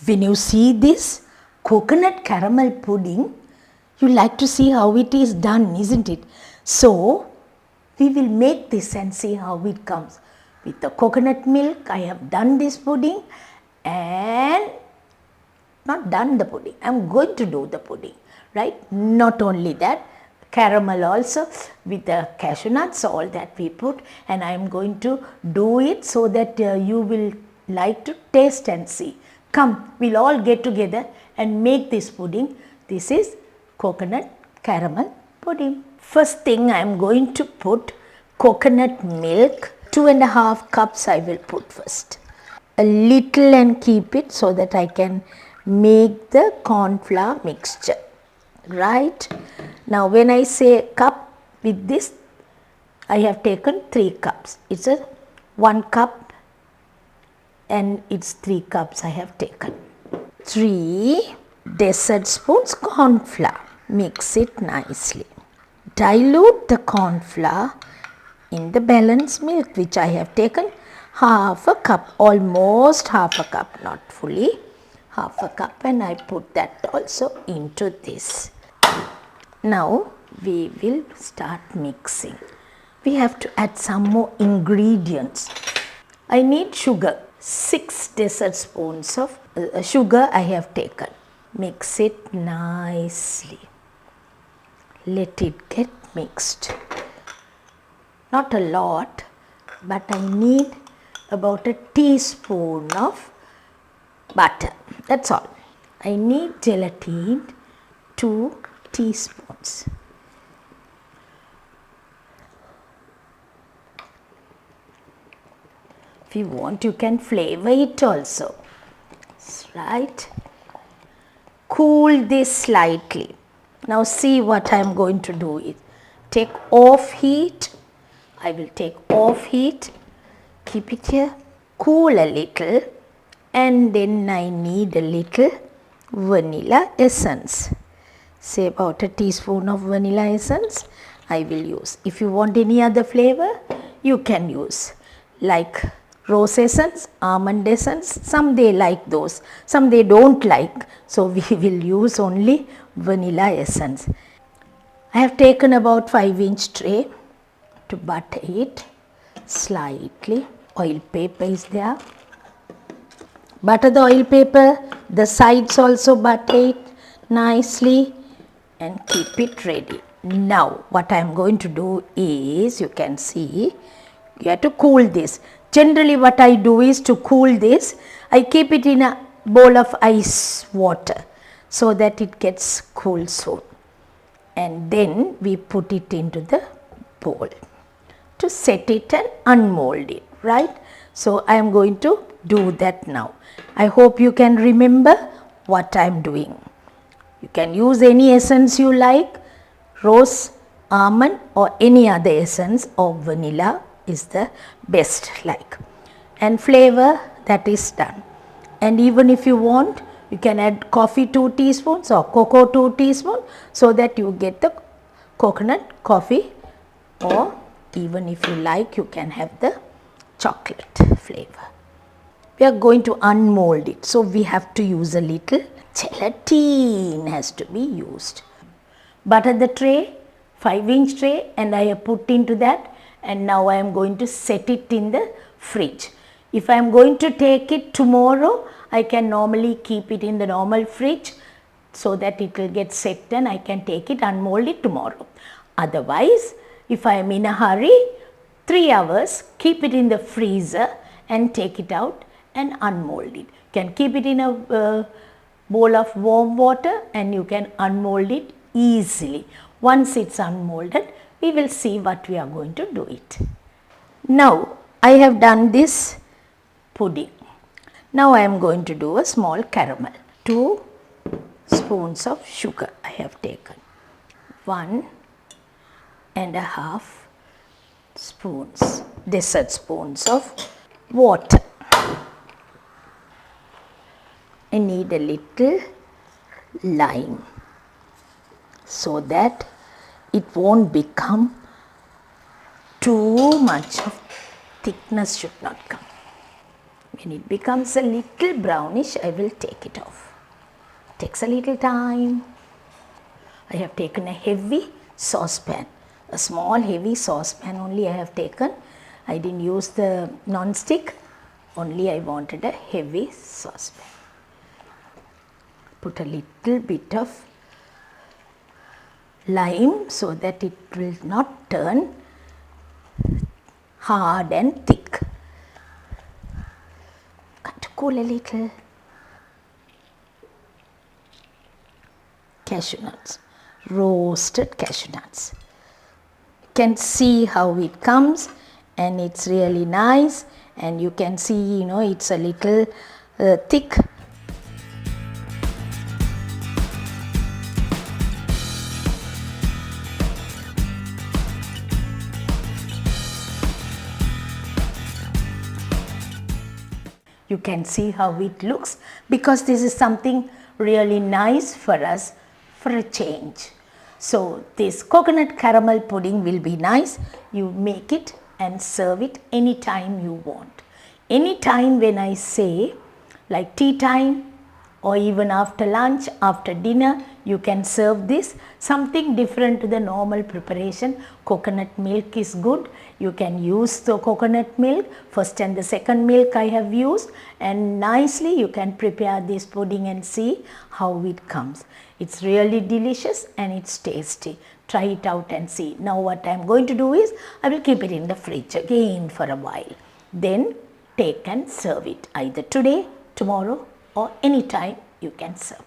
When you see this coconut caramel pudding, you like to see how it is done, isn't it? So, we will make this and see how it comes. With the coconut milk, I have done this pudding and not done the pudding. I am going to do the pudding, right? Not only that, caramel also with the cashew nuts, all that we put, and I am going to do it so that you will like to taste and see. Come, we'll all get together and make this pudding. This is coconut caramel pudding. First thing, I am going to put coconut milk. 2.5 cups I will put first. A little and keep it so that I can make the corn flour mixture. Right? Now when I say cup, with this I have taken 3 cups. It's a 1 cup and it's 3 cups I have taken. 3 dessert spoons corn flour. Mix it nicely. Dilute the corn flour in the balanced milk, which I have taken half a cup, almost half a cup, not fully, half a cup, and I put that also into this. Now we will start mixing. We have to add some more ingredients. I need sugar. 6 dessert spoons of sugar I have taken. Mix it nicely. Let it get mixed. Not a lot, but I need about a teaspoon of butter. That's all. I need gelatin, 2 teaspoons. If you want, you can flavor it also. That's right. Cool this slightly. Now see what I am going to do is take off heat. I will take off heat, keep it here, cool a little, and then I need a little vanilla essence. Say about a teaspoon of vanilla essence I will use. If you want any other flavor, you can use, like rose essence, almond essence. Some they like those, some they don't like, so we will use only vanilla essence. I have taken about 5-inch tray. To butter it slightly. Oil paper is there. Butter the oil paper, the sides also butter it nicely and keep it ready. Now what I am going to do is, you can see, you have to cool this. Generally what I do is, to cool this, I keep it in a bowl of ice water so that it gets cool soon. And then we put it into the bowl to set it and unmold it, right? So I am going to do that now. I hope you can remember what I am doing. You can use any essence you like, rose, almond, or any other essence, or vanilla is the best like. And flavor, that is done. And even if you want, you can add coffee 2 teaspoons or cocoa 2 teaspoons so that you get the coconut coffee, or even if you like, you can have the chocolate flavor. We are going to unmold it, so we have to use a little gelatin has to be used. Butter the tray, 5-inch tray, and I have put into that, and now I am going to set it in the fridge. If I am going to take it tomorrow, I can normally keep it in the normal fridge so that it will get set and I can take it, unmold it tomorrow. Otherwise, if I am in a hurry, 3 hours, keep it in the freezer and take it out and unmold it. You can keep it in a bowl of warm water and you can unmold it easily. Once it's unmolded, we will see what we are going to do it. Now, I have done this pudding. Now I am going to do a small caramel. 2 spoons of sugar I have taken. 1.5 spoons, dessert spoons of water. I need a little lime so that it won't become too much of thickness, should not come. When it becomes a little brownish, I will take it off. Takes a little time. I have taken a heavy saucepan, a small heavy saucepan only I have taken. I didn't use the non-stick, only I wanted a heavy saucepan. Put a little bit of lime so that it will not turn hard and thick. Got to cool a little. Cashew nuts, roasted cashew nuts. You can see how it comes, and it's really nice, and you can see, it's a little thick. You can see how it looks, because this is something really nice for us for a change. So this coconut caramel pudding will be nice. You make it and serve it anytime you want. Anytime when I say, like tea time or even after lunch, after dinner, you can serve this. Something different to the normal preparation. Coconut milk is good. You can use the coconut milk, first and the second milk I have used, and nicely you can prepare this pudding and see how it comes. It's really delicious and it's tasty. Try it out and see. Now what I am going to do is, I will keep it in the fridge again for a while. Then take and serve it either today, tomorrow, or anytime you can serve.